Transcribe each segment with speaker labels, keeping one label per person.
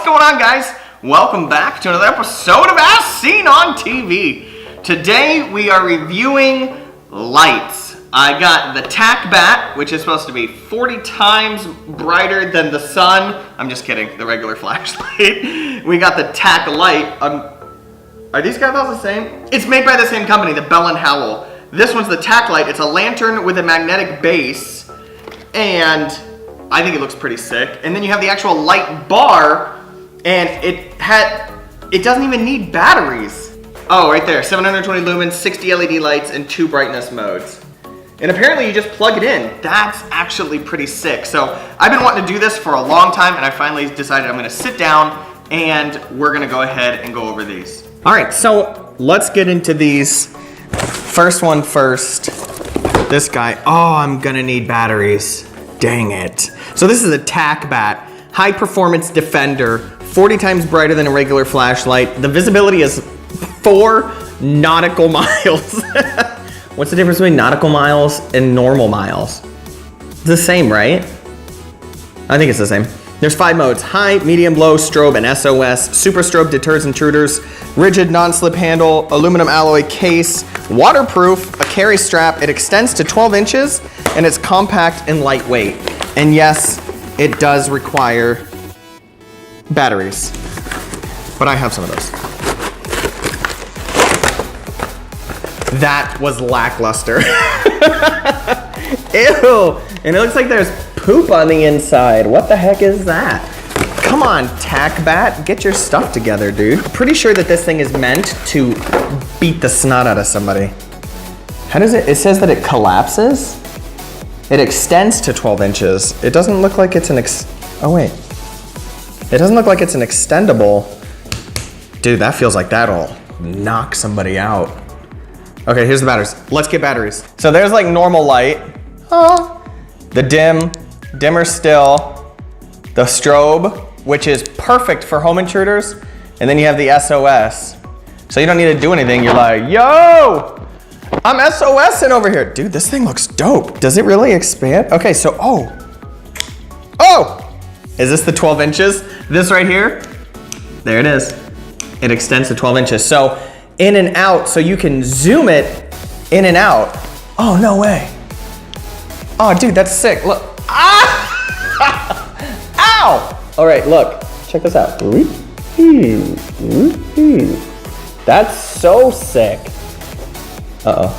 Speaker 1: going on, guys? Welcome back to another episode of As Seen on TV. Today we are reviewing lights. I got the tack bat, which is supposed to be 40 times brighter than the sun. I'm just kidding, the regular flashlight. We got the tack light. Are these guys all the same? It's made by the same company, the Bell & Howell. This one's the tack light. It's a lantern with a magnetic base, and I think it looks pretty sick. And then you have the actual light bar, and it doesn't even need batteries. Oh, right there, 720 lumens, 60 LED lights, and 2 brightness modes. And apparently you just plug it in. That's actually pretty sick. So I've been wanting to do this for a long time, and I finally decided I'm gonna sit down and we're gonna go ahead and go over these. All right, so let's get into these. First one first. This guy, oh, I'm gonna need batteries. Dang it. So this is a tack bat, high performance defender, 40 times brighter than a regular flashlight. The visibility is 4 nautical miles. What's the difference between nautical miles and normal miles? It's the same, right? I think it's the same. There's 5 modes: high, medium, low, strobe, and SOS. Super strobe deters intruders. Rigid non-slip handle, aluminum alloy case, waterproof, a carry strap. It extends to 12 inches, and it's compact and lightweight. And yes, it does require batteries, but I have some of those. That was lackluster. Ew, and it looks like there's poop on the inside. What the heck is that? Come on, tack bat, get your stuff together, dude. Pretty sure that this thing is meant to beat the snot out of somebody. How does it says that it collapses? It extends to 12 inches. It doesn't look like it's oh wait. It doesn't look like it's an extendable. Dude, that feels like that'll knock somebody out. Okay, here's the batteries. Let's get batteries. So there's like normal light. Oh. The dimmer still. The strobe, which is perfect for home intruders. And then you have the SOS. So you don't need to do anything. You're like, yo, I'm SOSing over here. Dude, this thing looks dope. Does it really expand? Okay, so, oh. Is this the 12 inches? This right here? There it is. It extends to 12 inches. So in and out, so you can zoom it in and out. Oh, no way. Oh, dude, that's sick. Look. Ah! Ow! All right, look. Check this out. That's so sick. Uh-oh.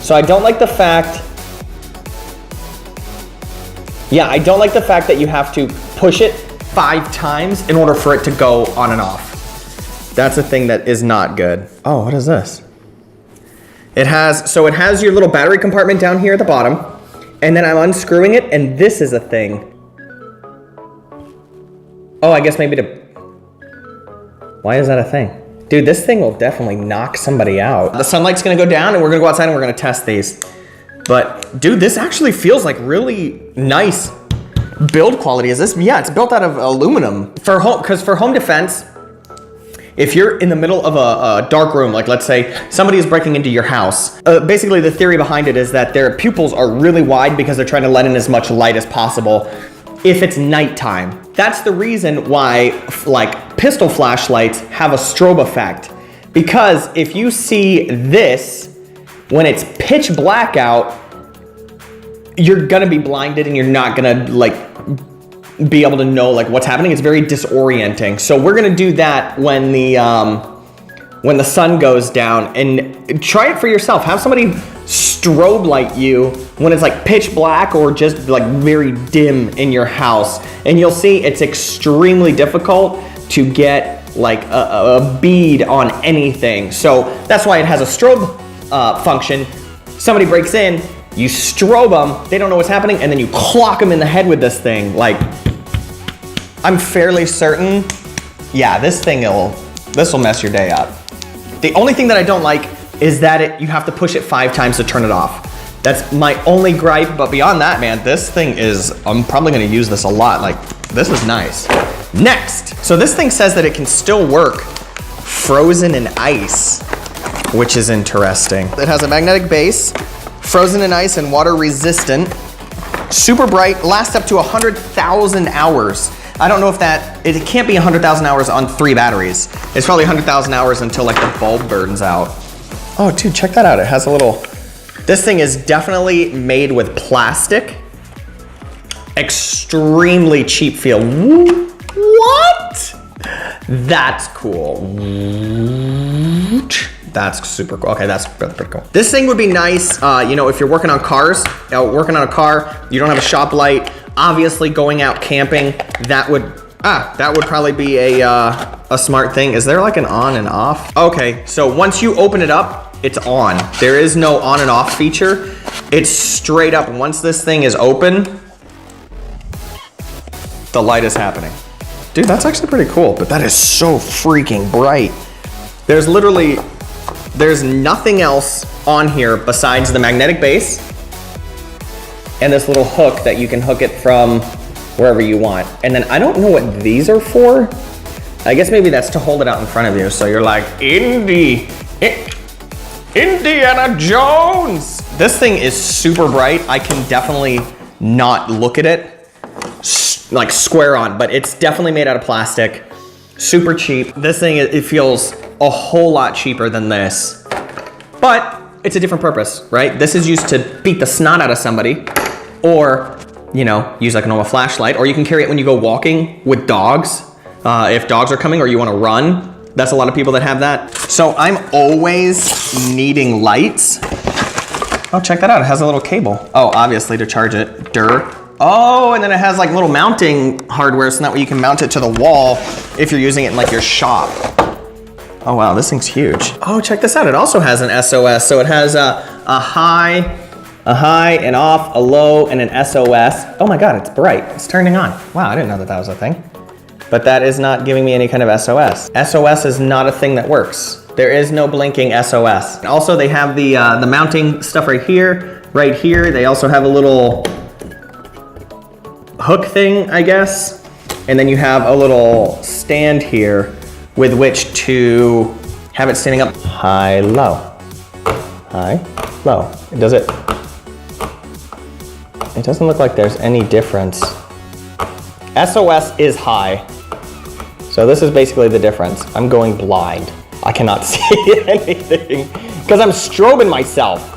Speaker 1: So I don't like the fact... Yeah, I don't like the fact that you have to push it 5 times in order for it to go on and off. That's a thing that is not good. Oh, what is this? It has your little battery compartment down here at the bottom, and then I'm unscrewing it, and this is a thing. Oh, I guess maybe why is that a thing? Dude, this thing will definitely knock somebody out. The sunlight's gonna go down, and we're gonna go outside and we're gonna test these. But dude, this actually feels like really nice build quality. Is this? Yeah, it's built out of aluminum. Because for home defense, if you're in the middle of a dark room, like let's say somebody is breaking into your house, basically the theory behind it is that their pupils are really wide because they're trying to let in as much light as possible if it's nighttime. That's the reason why like pistol flashlights have a strobe effect. Because if you see this, when it's pitch black out, you're gonna be blinded and you're not gonna like be able to know like what's happening. It's very disorienting. So we're gonna do that when the sun goes down, and try it for yourself. Have somebody strobe light you when it's like pitch black or just like very dim in your house, and you'll see it's extremely difficult to get like a bead on anything. So that's why it has a strobe function. Somebody breaks in, you strobe them, they don't know what's happening, and then you clock them in the head with this thing. Like, I'm fairly certain, yeah, this will mess your day up. The only thing that I don't like is that you have to push it 5 times to turn it off. That's my only gripe, but beyond that, man, this thing I'm probably gonna use this a lot. Like, this is nice. Next, so this thing says that it can still work frozen in ice, which is interesting. It has a magnetic base, frozen in ice and water resistant, super bright, lasts up to 100,000 hours. I don't know if it can't be 100,000 hours on 3 batteries. It's probably 100,000 hours until like the bulb burns out. Oh dude, check that out. It has a little, this thing is definitely made with plastic. Extremely cheap feel. What? That's cool. That's super cool. Okay, that's pretty cool. This thing would be nice, you know, if you're working on cars, working on a car, you don't have a shop light, obviously going out camping, that would probably be a smart thing. Is there like an on and off? Okay, so once you open it up, it's on. There is no on and off feature. It's straight up, once this thing is open, the light is happening. Dude, that's actually pretty cool, but that is so freaking bright. There's nothing else on here besides the magnetic base and this little hook that you can hook it from wherever you want. And then I don't know what these are for. I guess maybe that's to hold it out in front of you. So you're like, Indiana Jones. This thing is super bright. I can definitely not look at it like square on, but it's definitely made out of plastic. Super cheap. This thing, it feels a whole lot cheaper than this, but it's a different purpose, right? This is used to beat the snot out of somebody, or, you know, use like a normal flashlight, or you can carry it when you go walking with dogs. If dogs are coming or you want to run, that's a lot of people that have that. So I'm always needing lights. Oh, check that out. It has a little cable. Oh, obviously to charge it. Oh, and then it has like little mounting hardware, so that way you can mount it to the wall if you're using it in like your shop. Oh wow, this thing's huge. Oh, check this out. It also has an SOS. So it has a high and off, a low, and an SOS. Oh my God, it's bright. It's turning on. Wow, I didn't know that that was a thing. But that is not giving me any kind of SOS. SOS is not a thing that works. There is no blinking SOS. Also, they have the mounting stuff right here. They also have a little hook thing, I guess. And then you have a little stand here with which to have it standing up. High, low. High, low. It doesn't look like there's any difference. SOS is high. So this is basically the difference. I'm going blind. I cannot see anything because I'm strobing myself.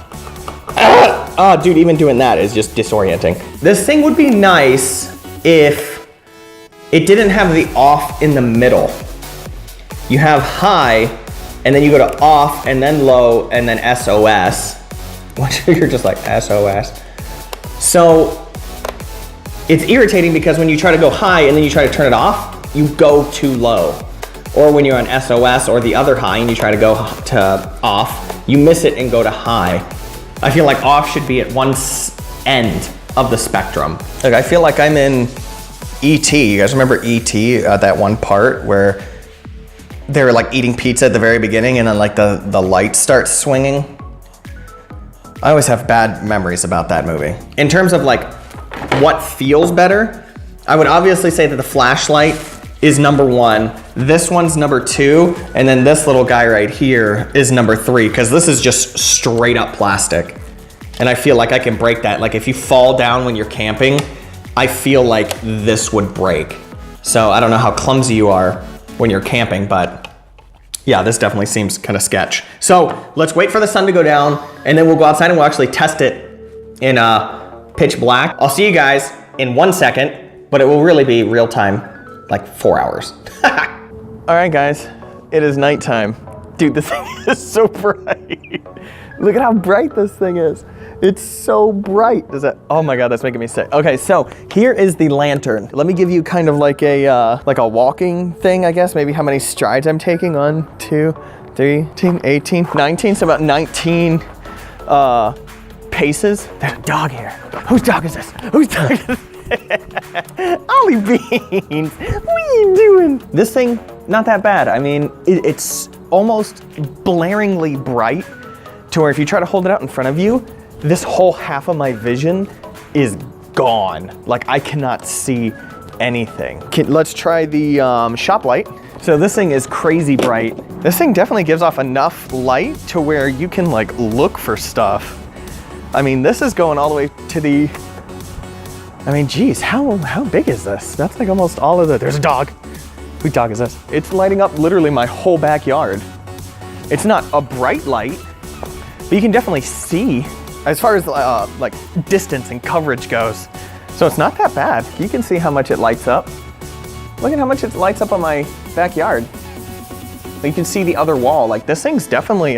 Speaker 1: Oh, dude, even doing that is just disorienting. This thing would be nice if it didn't have the off in the middle. You have high, and then you go to off, and then low, and then SOS. You're just like, SOS. So it's irritating because when you try to go high and then you try to turn it off, you go too low. Or when you're on SOS or the other high and you try to go to off, you miss it and go to high. I feel like off should be at one end of the spectrum. Like, I feel like I'm in E.T. You guys remember E.T., that one part where they were like eating pizza at the very beginning and then like the light starts swinging? I always have bad memories about that movie. In terms of like what feels better, I would obviously say that the flashlight is number 1. This one's number 2, and then this little guy right here is number 3, because this is just straight up plastic. And I feel like I can break that. Like if you fall down when you're camping, I feel like this would break. So I don't know how clumsy you are when you're camping, but yeah, this definitely seems kind of sketch. So let's wait for the sun to go down, and then we'll go outside and we'll actually test it in pitch black. I'll see you guys in 1 second, but it will really be real time, like 4 hours. All right, guys, it is nighttime. Dude, this thing is so bright. Look at how bright this thing is. It's so bright. Oh my God, that's making me sick. Okay, so here is the lantern. Let me give you kind of like a walking thing, I guess. Maybe how many strides I'm taking. 1, 2, 3, 18, 19. So about 19 paces. There's a dog here. Whose dog is this? Whose dog is this? Ollie Beans, what are you doing? This thing, not that bad. I mean, it's almost blaringly bright to where if you try to hold it out in front of you, this whole half of my vision is gone. Like I cannot see anything. Let's try the shop light. So this thing is crazy bright. This thing definitely gives off enough light to where you can like look for stuff. I mean, this is going all the way to the I mean, geez, how big is this? That's like almost all of there's a dog. Whose dog is this? It's lighting up literally my whole backyard. It's not a bright light, but you can definitely see as far as like distance and coverage goes. So it's not that bad. You can see how much it lights up. Look at how much it lights up on my backyard. You can see the other wall. Like this thing's definitely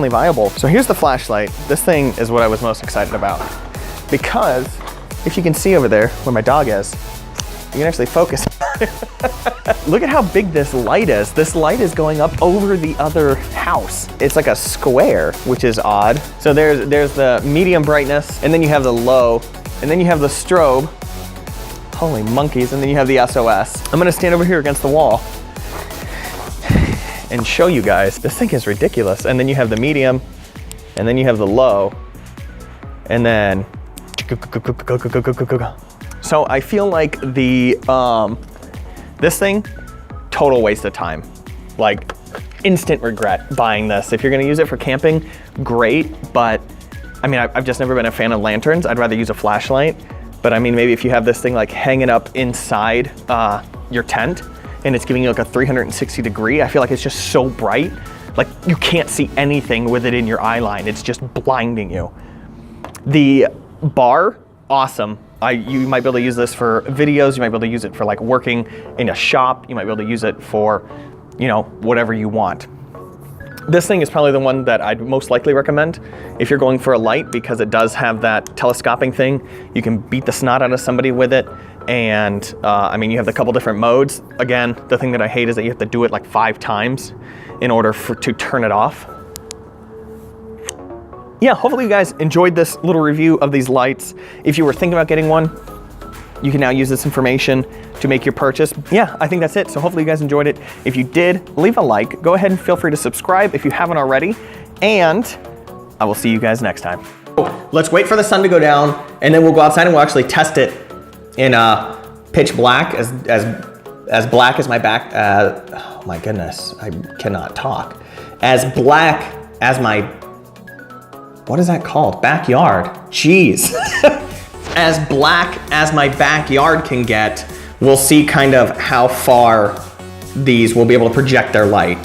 Speaker 1: viable. So here's the flashlight. This thing is what I was most excited about, because if you can see over there where my dog is, you can actually focus. Look at how big this light is. This light is going up over the other house. It's like a square, which is odd. So there's the medium brightness, and then you have the low, and then you have the strobe. Holy monkeys, and then you have the SOS. I'm gonna stand over here against the wall and show you guys. This thing is ridiculous. And then you have the medium, and then you have the low, and then, so I feel like this thing, total waste of time. Like instant regret buying this. If you're gonna use it for camping, great, but I mean, I've just never been a fan of lanterns. I'd rather use a flashlight. But I mean, maybe if you have this thing like hanging up inside your tent and it's giving you like a 360 degree, I feel like it's just so bright. Like you can't see anything with it in your eye line. It's just blinding you. The bar, awesome. You might be able to use this for videos. You might be able to use it for like working in a shop. You might be able to use it for, you know, whatever you want. This thing is probably the one that I'd most likely recommend if you're going for a light, because it does have that telescoping thing. You can beat the snot out of somebody with it. And I mean, you have a couple different modes. Again, the thing that I hate is that you have to do it like 5 times in order to turn it off. Yeah, hopefully you guys enjoyed this little review of these lights. If you were thinking about getting one, you can now use this information to make your purchase. Yeah, I think that's it. So hopefully you guys enjoyed it. If you did, leave a like. Go ahead and feel free to subscribe if you haven't already. And I will see you guys next time. Let's wait for the sun to go down, and then we'll go outside and we'll actually test it in pitch black, as black as my back. Oh my goodness, I cannot talk. As black as my, what is that called? Backyard. Jeez. As black as my backyard can get, we'll see kind of how far these will be able to project their light.